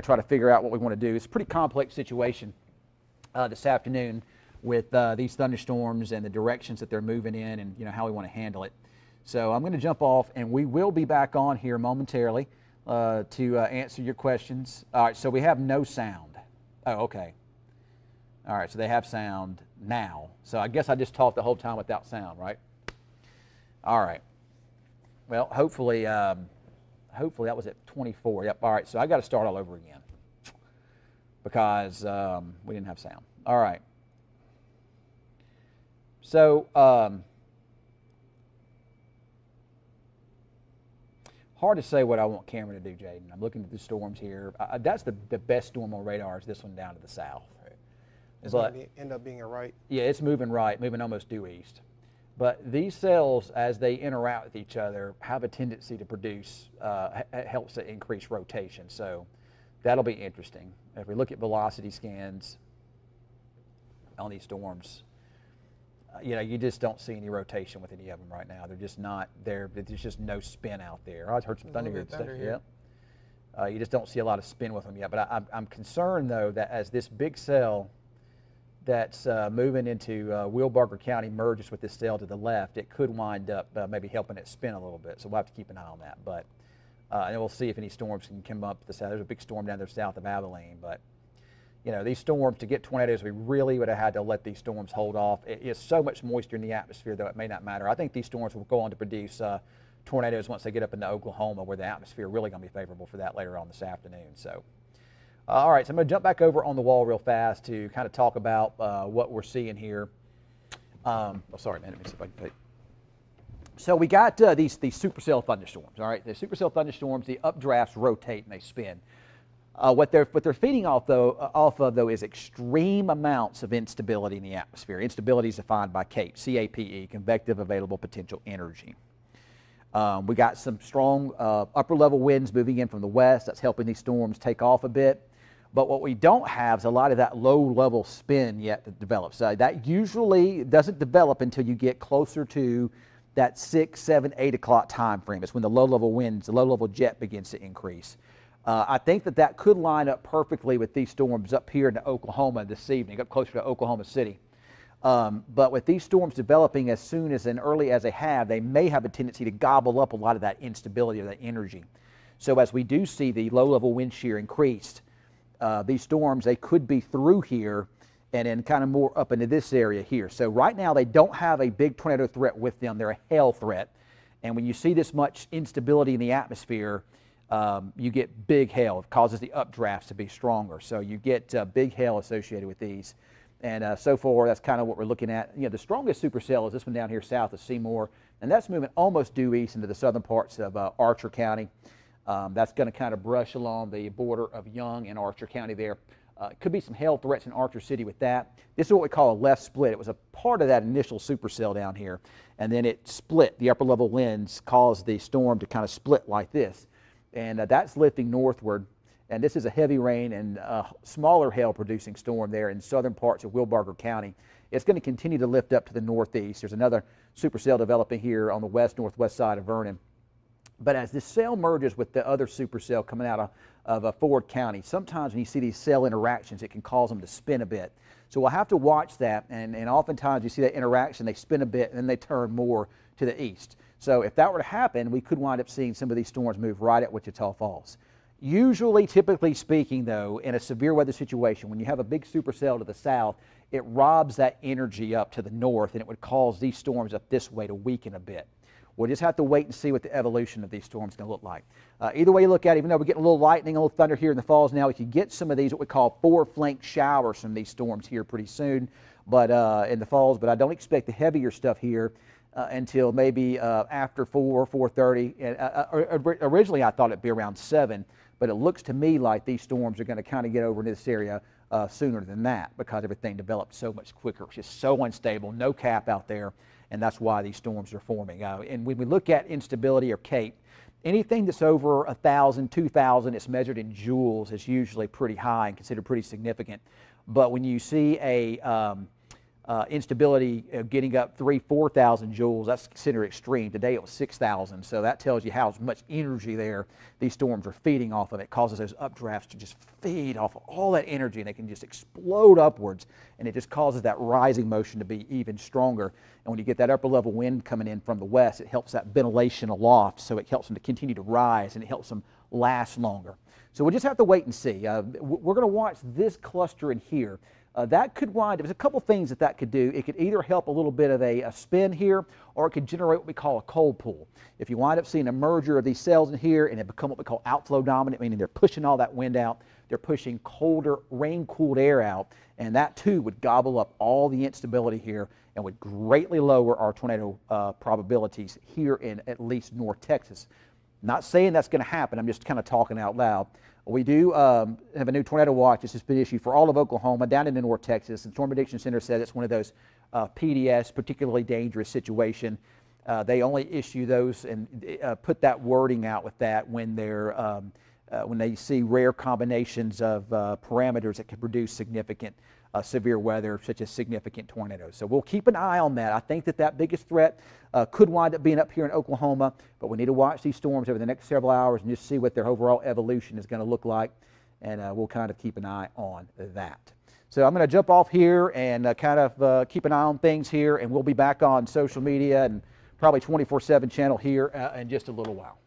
try to figure out what we want to do. It's a pretty complex situation this afternoon with these thunderstorms and the directions that they're moving in, and how we want to handle it. So I'm going to jump off, and we will be back on here momentarily to answer your questions. All right, so we have no sound. Oh, okay. All right, so they have sound now. So I guess I just talked the whole time without sound, right? All right. Well, hopefully that was at 24. Yep. All right, so I got to start all over again because we didn't have sound. All right. So hard to say what I want Cameron to do, Jaden. I'm looking at the storms here. That's the best storm on radar is this one down to the south. Right. It's going to end up being a right. Yeah, it's moving right, moving almost due east. But these cells, as they interact with each other, have a tendency to produce, helps to increase rotation. So that'll be interesting. If we look at velocity scans on these storms, you just don't see any rotation with any of them right now. They're just not there. There's just no spin out there. I heard some thunder here. Yeah. You just don't see a lot of spin with them yet. But I'm concerned, though, that as this big cell that's moving into Wilbarger County merges with this cell to the left, it could wind up maybe helping it spin a little bit. So we'll have to keep an eye on that. But and we'll see if any storms can come up to the south. There's a big storm down there south of Abilene, but these storms, to get tornadoes, we really would have had to let these storms hold off. It's so much moisture in the atmosphere, though it may not matter. I think these storms will go on to produce tornadoes once they get up into Oklahoma, where the atmosphere really going to be favorable for that later on this afternoon. So, all right, so I'm going to jump back over on the wall real fast to kind of talk about what we're seeing here. Sorry, man, let me see if I can put. So we got these supercell thunderstorms. All right, the supercell thunderstorms, the updrafts rotate and they spin. What they're feeding off of though is extreme amounts of instability in the atmosphere. Instability is defined by CAPE, C-A-P-E, convective available potential energy. We got some strong upper level winds moving in from the west. That's helping these storms take off a bit. But what we don't have is a lot of that low level spin yet that develops. That usually doesn't develop until you get closer to that 6, 7, 8 o'clock time frame. It's when the low level winds, the low level jet begins to increase. I think that could line up perfectly with these storms up here in Oklahoma this evening, up closer to Oklahoma City. But with these storms developing as soon as and early as they may have a tendency to gobble up a lot of that instability or that energy. So as we do see the low-level wind shear increased, these storms, they could be through here and then kind of more up into this area here. So right now they don't have a big tornado threat with them. They're a hail threat. And when you see this much instability in the atmosphere, you get big hail. It causes the updrafts to be stronger. So you get big hail associated with these. And so far, that's kind of what we're looking at. The strongest supercell is this one down here south of Seymour, and that's moving almost due east into the southern parts of Archer County. That's going to kind of brush along the border of Young and Archer County there. Could be some hail threats in Archer City with that. This is what we call a left split. It was a part of that initial supercell down here, and then it split. The upper level winds caused the storm to kind of split like this. And that's lifting northward, and this is a heavy rain and smaller hail-producing storm there in southern parts of Wilbarger County. It's going to continue to lift up to the northeast. There's another supercell developing here on the west-northwest side of Vernon. But as this cell merges with the other supercell coming out of Ford County, sometimes when you see these cell interactions, it can cause them to spin a bit. So we'll have to watch that, and oftentimes you see that interaction, they spin a bit, and then they turn more to the east. So if that were to happen, we could wind up seeing some of these storms move right at Wichita Falls. Usually, typically speaking, though, in a severe weather situation, when you have a big supercell to the south, it robs that energy up to the north, and it would cause these storms up this way to weaken a bit. We'll just have to wait and see what the evolution of these storms is going to look like. Either way you look at it, even though we're getting a little lightning, a little thunder here in the falls now, we could get some of these, what we call four-flank showers from these storms here pretty soon but in the falls. But I don't expect the heavier stuff here until maybe after 4:30. Originally, I thought it'd be around 7, but it looks to me like these storms are going to kind of get over into this area sooner than that because everything developed so much quicker. It's just so unstable, no cap out there, and that's why these storms are forming. And when we look at instability or CAPE, anything that's over 1,000, 2,000, it's measured in joules, is usually pretty high and considered pretty significant. But when you see a instability getting up 4,000 joules, that's considered extreme. Today it was 6,000, so that tells you how much energy these storms are feeding off of. It causes those updrafts to just feed off of all that energy, and they can just explode upwards, and it just causes that rising motion to be even stronger. And when you get that upper level wind coming in from the west, it helps that ventilation aloft, so it helps them to continue to rise, and it helps them last longer. So we'll just have to wait and see. We're going to watch this cluster in here. That could wind up, there's a couple things that could do. It could either help a little bit of a spin here, or it could generate what we call a cold pool. If you wind up seeing a merger of these cells in here and it become what we call outflow dominant, meaning they're pushing all that wind out, they're pushing colder, rain-cooled air out, and that too would gobble up all the instability here and would greatly lower our tornado probabilities here in at least North Texas. Not saying that's going to happen, I'm just kind of talking out loud. We do have a new tornado watch. This has been issued for all of Oklahoma, down into North Texas. The Storm Prediction Center says it's one of those PDS, particularly dangerous situation. They only issue those and put that wording out with that when they see rare combinations of parameters that can produce significant severe weather, such as significant tornadoes. So we'll keep an eye on that. I think that biggest threat could wind up being up here in Oklahoma, but we need to watch these storms over the next several hours and just see what their overall evolution is going to look like, and we'll kind of keep an eye on that. So I'm going to jump off here and kind of keep an eye on things here, and we'll be back on social media and probably 24/7 channel here in just a little while.